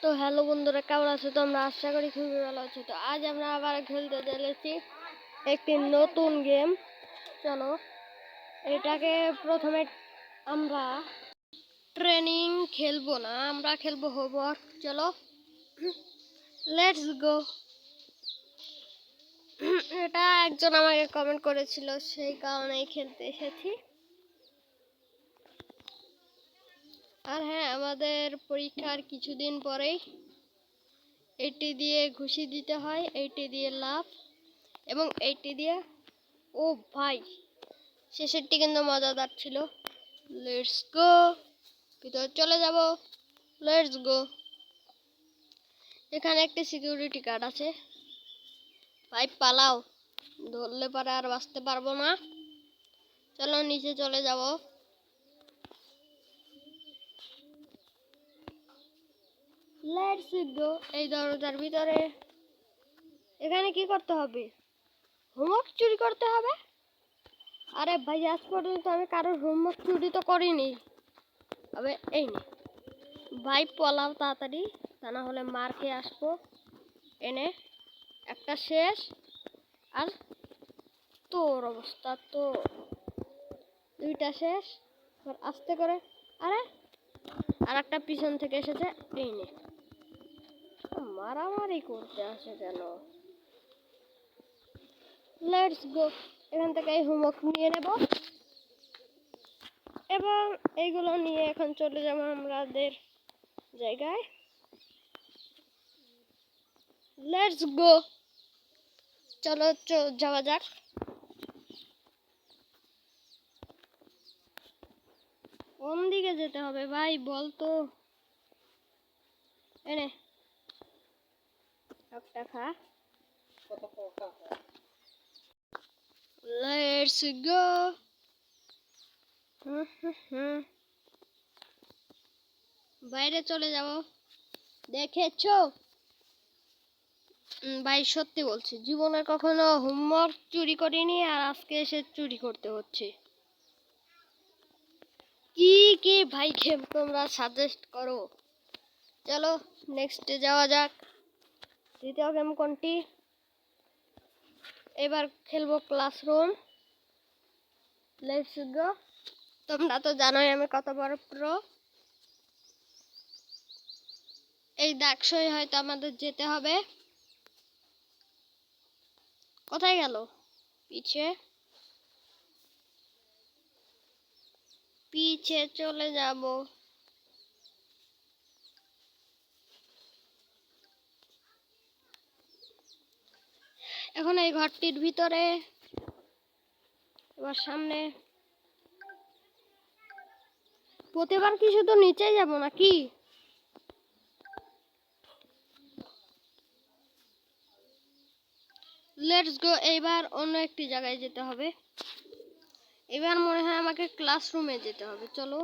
তো হ্যালো বন্ধুরা, কেমন আছো তোমরা? আশা করি খুবই ভালো আছো। তো আজ আমরা আবার খেলতে চলেছি একটি নতুন গেম। চলো, এটাকে প্রথমে আমরা ট্রেনিং খেলবো না, আমরা খেলবো হোমওয়ার্ক। চলো লেটস গো। এটা একজন আমাকে কমেন্ট করেছিল, সেই কারণেই খেলতে এসেছি। আর হ্যাঁ, আমাদের পরীক্ষার কিছুদিন পরেই। এইটি দিয়ে ঘুষি দিতে হয়, এইটি দিয়ে লাফ, এবং এইটি দিয়ে ও ভাই, শেষেরটি কিন্তু মজাদার ছিল। লেটস গো, ভিতরে চলে যাব। Let's go. এখানে একটি সিকিউরিটি গার্ড আছে। ভাই পালাও, ধরলে পরে আর বাঁচতে পারবো না। চলো নিচে চলে যাব। Let's go. এই দরজার ভিতরে। এখানে কি করতে হবে? হোমওয়ার্ক চুরি করতে হবে। আরে ভাই, আজ পর্যন্ত আমি কারোর হোমওয়ার্ক চুরি তো করিনি। তবে এই নে ভাই, পলাও তাড়াতাড়ি, তা না হলে মার খেয়ে আসবো। এনে একটা শেষ। আর তোর অবস্থা তো, দুইটা শেষ। আস্তে করে। আরে আর একটা পিছন থেকে এসেছে। এই নে, মারামারি করতে আসে কেন? Let's go. এখান থেকে এই হোমওয়ার্ক নিয়ে নেব এবং এইগুলো নিয়ে এখন চলে যাবো আমাদের জায়গায়। Let's go. চলো যাওয়া যাক। কোন দিকে যেতে হবে ভাই বলতো? এনে একটা খা। Let's go. বাইরে চলে যাব। দেখেছো ভাই, সত্যি বলছি, জীবনে কখনো হোমওয়ার্ক চুরি করিনি, আর আজকে এসে চুরি করতে হচ্ছে। কি কি ভাই গেম তোমরা সাজেস্ট করো? চলো নেক্সটে যাওয়া যাক। দ্বিতীয় গেম কোনটি? এবার খেলবো ক্লাসরুম। Let's go. তোমরা তো জানোই আমি কত বড় প্রো। এই ডাকসই হয়তো আমাদের যেতে হবে। কোথায় গেল? পিছে পিছে চলে যাব। এখন এই ঘরটির ভিতরে। এবার সামনে। প্রতিবার কি শুধু নিচে যাব নাকি? Let's go. এইবার অন্য একটি জায়গায় যেতে হবে। এবার মনে হয় আমাকে ক্লাসরুমে যেতে হবে। চলো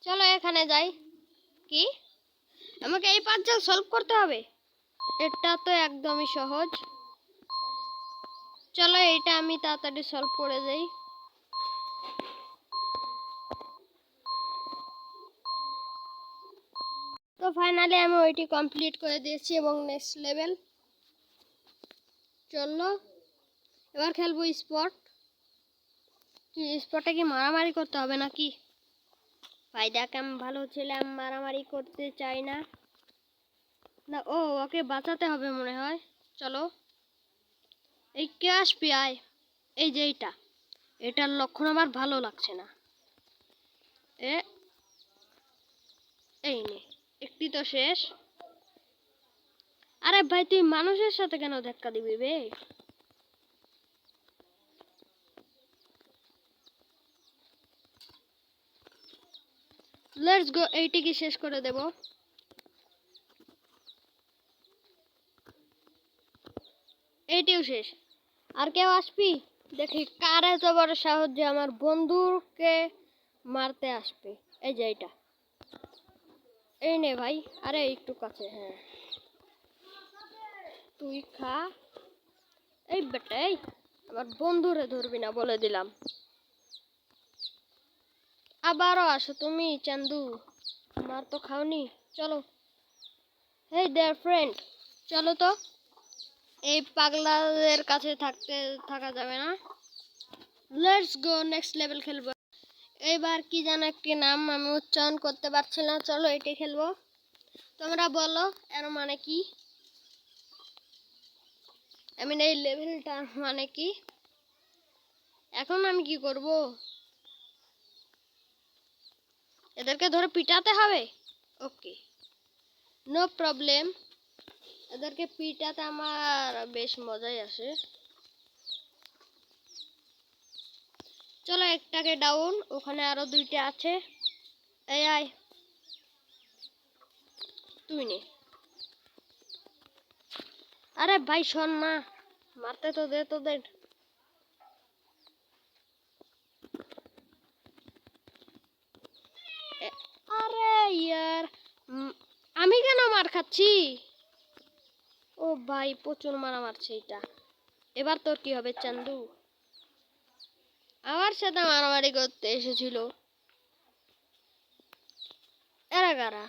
চলো এখানে যাই। কি, আমাকে এই পাজল সলভ করতে হবে? এটা তো একদমই সহজ। চলো এটা আমি তাড়াতাড়ি সলভ করে দেই। তো ফাইনালি আমি ওইটি কমপ্লিট করে দিয়েছি এবং নেক্সট লেভেল। চলো এবার খেলবো স্পট। স্পটে কি মারামারি করতে হবে নাকি? ভাই দেখ, আমি ভালো ছিলাম, মারামারি করতে চাই না। না, ও ওকে বাঁচাতে হবে মনে হয়। চলো, এই কে আসবি? আয়। এই যে এটার লক্ষণ আমার ভালো লাগছে না। এ এই নে, একটি তো শেষ। আরে ভাই, তুই মানুষের সাথে কেন ধাক্কা দিবি বে? Let's go. এইটিকে শেষ করে দেব। এইটিও শেষ। আর কেউ আসবি? দেখি কার এত বড় সাহস যে আমার বন্ধুকে মারতে আসবে। এই যে এইটা। এই নে ভাই। আরে একটু কাছে। হ্যাঁ, তুই খা। এই বেটা, এই আমার বন্ধুরে ধরবি না বলে দিলাম। আবারও আসো তুমি চান্দু, মার তো খাওনি। চলো, হেই দেয়ার ফ্রেন্ড, চলো তো। এই পাগলাদের কাছে থাকা যাবে না। লেটস গো, নেক্সট লেভেল খেলবো। এবার কি যেন একটি নাম আমি উচ্চারণ করতে পারছি না, চলো এটি খেলবো। তোমরা বলো এর মানে কি, এই লেভেলটার মানে কি। এখন আমি কি করব? এদেরকে ধরে পিটাতে হবে। ওকে, নো প্রবলেম। এদেরকে পিটাতে আমার বেশ মজাই আসে। চলো একটাকে ডাউন, ওখানে আরো দুইটা আছে। এই আয়, তুই নে। আরে ভাই শোন না, মারতে তো দে তোদের। আরে ইয়ার, আমি কেন মার খাচ্ছি? ও ভাই প্রচুর মারা মারছে এটা। এবার তোর কি হবে চান্দু? আমার সাথে মারামারি করতে এসেছিল এরা কারা?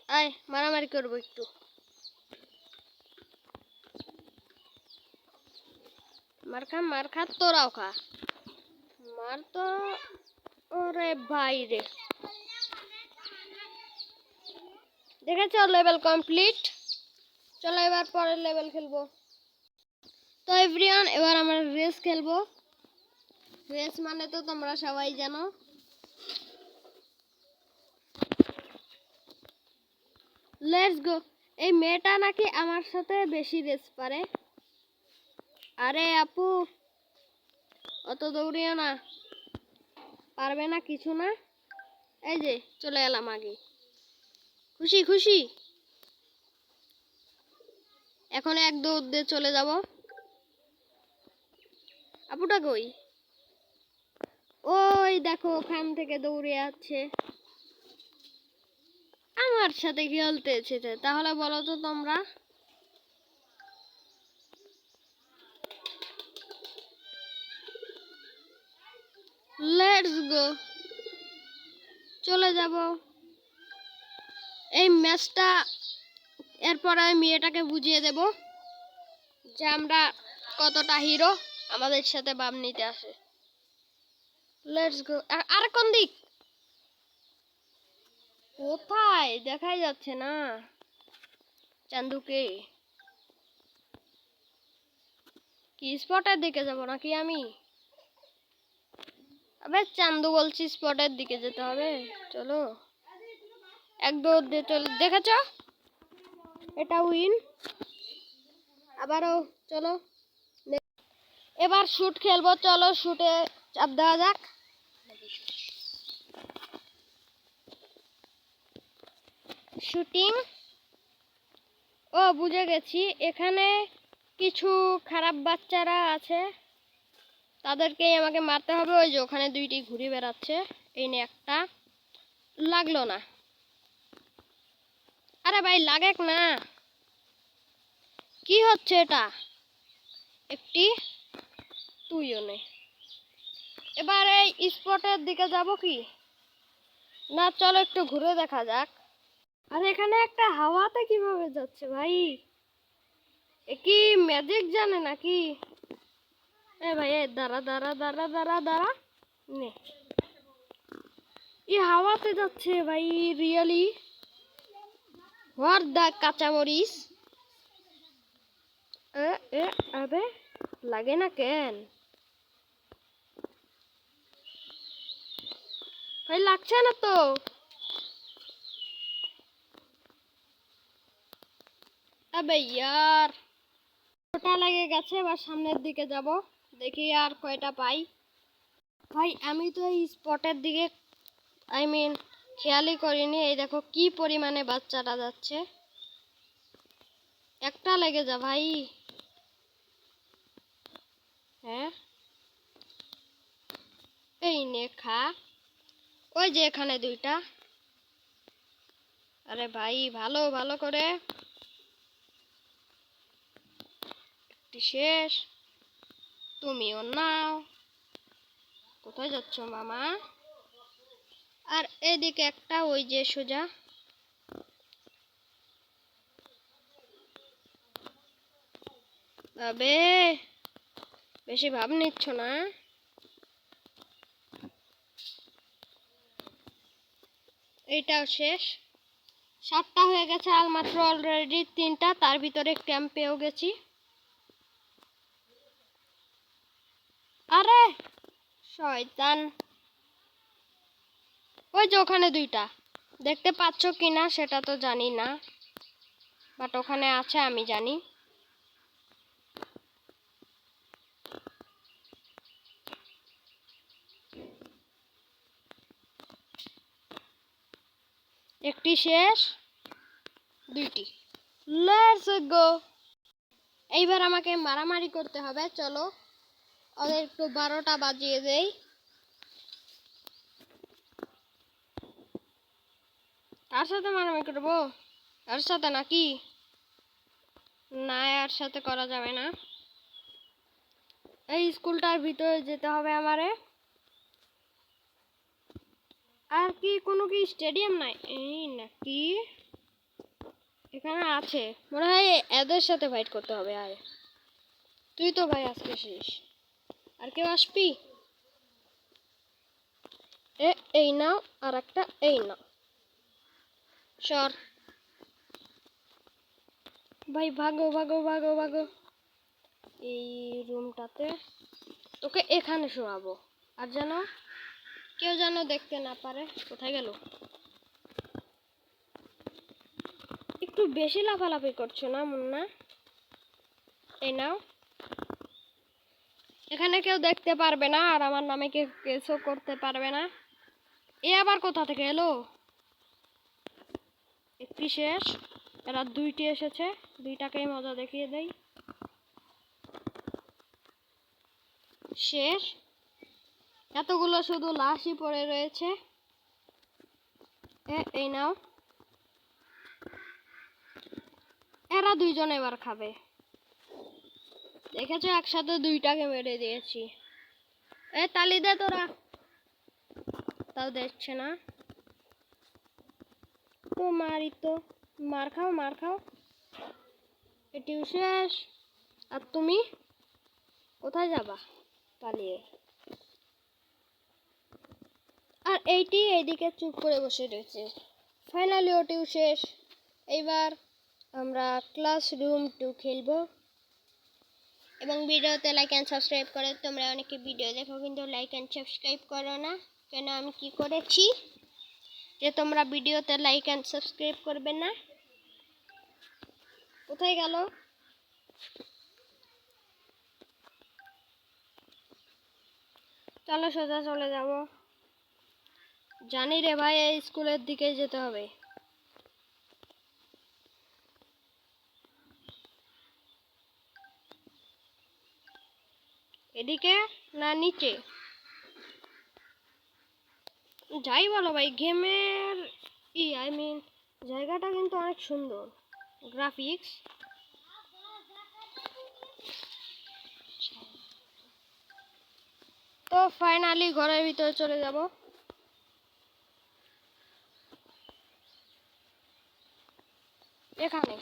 আয় মারামারি করবো একটু। মার খা তোরাও খা। মার তো। ওরে ভাই রে, দেখেছো লেভেল কমপ্লিট। চলো এবার পরের লেভেল খেলবো। তো এভরিওয়ান, এবার আমরা রেস খেলবো। রেস মানে তো তোমরা সবাই জানো। Let's go. এই মেয়েটা নাকি আমার সাথে বেশি রেস পারে। আরে আপু, অত দৌড়িও না, পারবে না কিছু না। এই যে চলে এলাম আগে। খুশি খুশি। এখন এক দৌড় দিয়ে চলে যাব। আপুটা কই? ওই দেখো ওখান থেকে দৌড়ে যাচ্ছে, আমার সাথে খেলতে এসেছে। তাহলে বলো তো তোমরা। লেটস গো, চলে যাব এই ম্যাচটা। এরপর আমি মেয়েটাকে বুঝিয়ে দেব যে আমরা কতটা হিরো, আমাদের সাথে বাম নিতে আসে। Let's go. আর কোন দিক? কোথায় দেখাই যাচ্ছে না চান্দুকে। কি স্পটের দিকে যাব নাকি আমি? আবে চান্দু বলছি স্পটের দিকে যেতে হবে। চলো এক দৌড় দিয়ে চলো। দেখেছ, এটা উইন। আবারও চলো, এবার শুট খেলবো। চলো শুটে চাপ দেওয়া যাক। শুটিং। ও বুঝে গেছি, এখানে কিছু খারাপ বাচ্চারা আছে, তাদেরকেই আমাকে মারতে হবে। ওই যে ওখানে দুইটি ঘুরে বেড়াচ্ছে। এই নে একটা, লাগলো না। আরে ভাই লাগেক না, কি হচ্ছে এটা? একটি তুইও নে। এবার এই স্পটের দিকে যাব কি না, চলো একটু ঘুরে দেখা যাক। আর এখানে একটা হাওয়াতে কিভাবে যাচ্ছে ভাই? এ কি ম্যাজিক জানে নাকি? এ ভাই এ দাঁড়া দাঁড়া দাঁড়া দাঁড়া দাঁড়া নে। এই হাওয়াতে যাচ্ছে ভাই, রিয়েলি হোয়াট দা কাঁচামরিচ। এ এ আবে লাগে না কেন ভাই? লাগছে না তো। আবে ইয়ার, ওটা লেগে গেছে। এবার সামনের দিকে যাব, দেখি আর কয়টা পাই। ভাই আমি তো এই স্পটের দিকে খেয়ালই করিনি। এই দেখো কি পরিমাণে বাচ্চাটা যাচ্ছে। একটা লেগে যা ভাই। হ্যাঁ এই নে খা। ওই যে এখানে দুইটা। আরে ভাই ভালো ভালো করে। একটি শেষ, তুমিও নাও। কোথায় যাচ্ছ মামা? আর এদিকে একটা ওই যে সোজা। আবে বেশি ভাব নিচ্ছ না? এইটাও শেষ। 7টা হয়ে গেছে আর মাত্র অলরেডি 3টা, তার ভিতরে ক্যাম্পেও গেছি। আরে শয়তান, ওই যে ওখানে 2টা দেখতে পাচ্ছ কিনা সেটা তো জানি না, বাট ওখানে আছে আমি জানি। একটি শেষ, 2টি। Let's go. এইবার আমাকে মারামারি করতে হবে, চলো ওদের একটু 12টা বাজিয়ে দেই। কার সাথে মারামারি করবো? আর সাথে নাকি? না, আর সাথে করা যাবে না। এই স্কুলটার ভিতরে যেতে হবে আমারে। আর কি কোনো কি স্টেডিয়াম নাই? এই নাকি এখানে আছে মনে হয়, এদের সাথে ফাইট করতে হবে। আর তুই তো ভাই আজকে শেষ, আর কেউ আসবি? এই নাও, আর একটা এই নাও, সর ভাই, ভাগো ভাগো ভাগো ভাগো। এই রুমটাতে তোকে এখানে শোয়াবো, আর যেন কেউ যেন দেখতে না পারে। কোথায় গেল? একটু বেশি লাফালাফি করছো না মুন্না? এই নাও, এখানে কেউ দেখতে পারবে না, আর আমার নামে কেউ কেসও করতে পারবে না। এ আবার কোথা থেকে এলো? একটি শেষ, এরা 2টি এসেছে, 2টাকেই মজা দেখিয়ে দেই। শেষ, এতগুলো শুধু লাশই পড়ে রয়েছে। এই নাও, এরা 2জন এবার খাবে। দেখেছো, একসাথে 2টাকে মেরে দিয়েছি। তালি দে তোরা, তাও দেখছে না তো। মারি তো, মার খাও মার খাও। এটিও শেষ। আর তুমি কোথায় যাবা পালিয়ে? আর এইটি এইদিকে চুপ করে বসে রয়েছে। ফাইনালি ওটিও শেষ। এইবার আমরা ক্লাসরুম 2 খেলবো। এবং ভিডিওতে লাইক অ্যান্ড সাবস্ক্রাইব করে। তোমরা অনেকে ভিডিও দেখো কিন্তু লাইক অ্যান্ড সাবস্ক্রাইব করো না কেন? আমি কি করেছি যে তোমরা ভিডিওতে লাইক অ্যান্ড সাবস্ক্রাইব করবে না? কোথায় গেল? চলো সোজা চলে যাব। জানি রে ভাই, এই স্কুলের দিকে যেতে হবে। এদিকে না নিচে? যাই বলো ভাই, গেমের আই মিন জায়গাটা কিন্তু অনেক সুন্দর, গ্রাফিক্স। তো ফাইনালি ঘরের ভিতরে চলে যাব। এখানে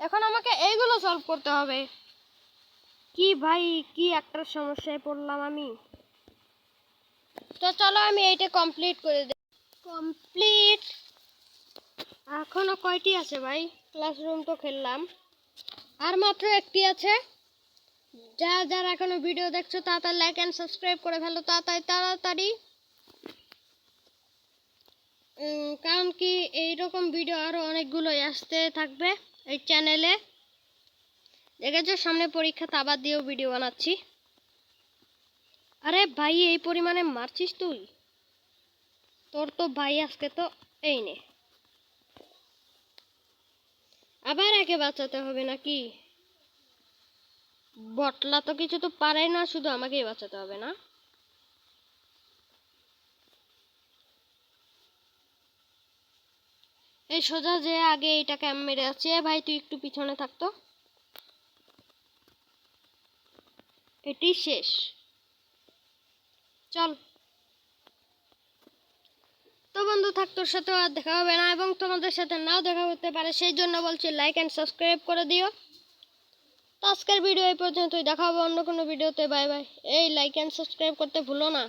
এখন আমাকে এইগুলো সলভ করতে হবে। কি ভাই, কি একটা সমস্যায় পড়লাম আমি। তো চলো আমি এইটা কমপ্লিট করে দেই। কমপ্লিট। এখনো কয়টি আছে ভাই? ক্লাসরুম তো খেললাম, আর মাত্র একটি আছে। যারা এখনো ভিডিও দেখছো তাড়াতাড়ি লাইক এন্ড সাবস্ক্রাইব করে ফেলো, তাড়াতাড়ি তাড়াতাড়ি। কারণ কি এইরকম ভিডিও আরো অনেকগুলোই আসতে থাকবে এই চ্যানেলে। দেখেছো, সামনে পরীক্ষা, তো আবার দিয়েও ভিডিও বানাচ্ছি। আরে ভাই, এই পরিমাণে মারছিস তুই? তোর তো ভাই আজকে তো এই নে, আবার একে বাঁচাতে হবে নাকি? বটলা তো কিছু তো পারে না, শুধু আমাকেই বাঁচাতে হবে না? এই সোজা যে আগে এইটাকে আমি মেরে আছি। ভাই তুই একটু পিছনে থাকতো। এটি শেষ। চল। তো বন্ধু থাক, তোর সাথে আর দেখা হবে না এবং তোমাদের সাথে নাও দেখা হতে পারে, সেই জন্য বলছি লাইক অ্যান্ড সাবস্ক্রাইব করে দিও। তো আজকের ভিডিও এই পর্যন্তই, দেখা হবে অন্য কোনো ভিডিওতে। Bye bye. এই লাইক অ্যান্ড সাবস্ক্রাইব করতে ভুলো না।